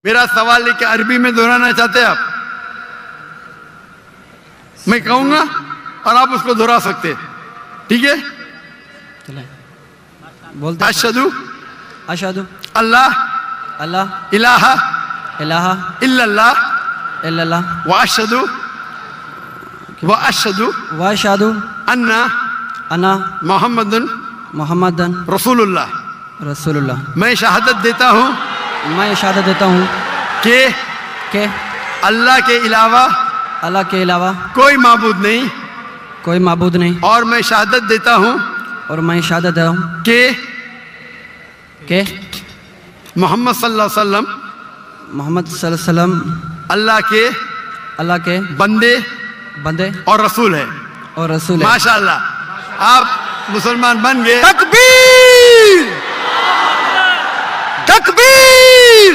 میرا سوال ہے کہ عربی میں دہرانا چاہتے ہیں آپ؟ میں کہوں گا اور آپ اس کو دہرا سکتے، ٹھیک ہے؟ بولتے اشہدو اشہدو اللہ اللہ الہ الہ الا اللہ الا اللہ واشہدو واشہدو ان انا محمد محمد رسول اللہ. رسول اللہ. میں شہادت دیتا ہوں میں شہادت دیتا ہوں کہ اللہ کے علاوہ کے علاوہ کوئی معبود نہیں، کوئی معبود نہیں، اور میں شہادت دیتا ہوں اور میں شہادت دیتا ہوں کہ محمد صلی اللہ علیہ وسلم محمد صلی اللہ علیہ وسلم اللہ کے بندے اور رسول ہے. اور رسول ہے. ماشاءاللہ آپ مسلمان بن گئے. تکبیر تکبیر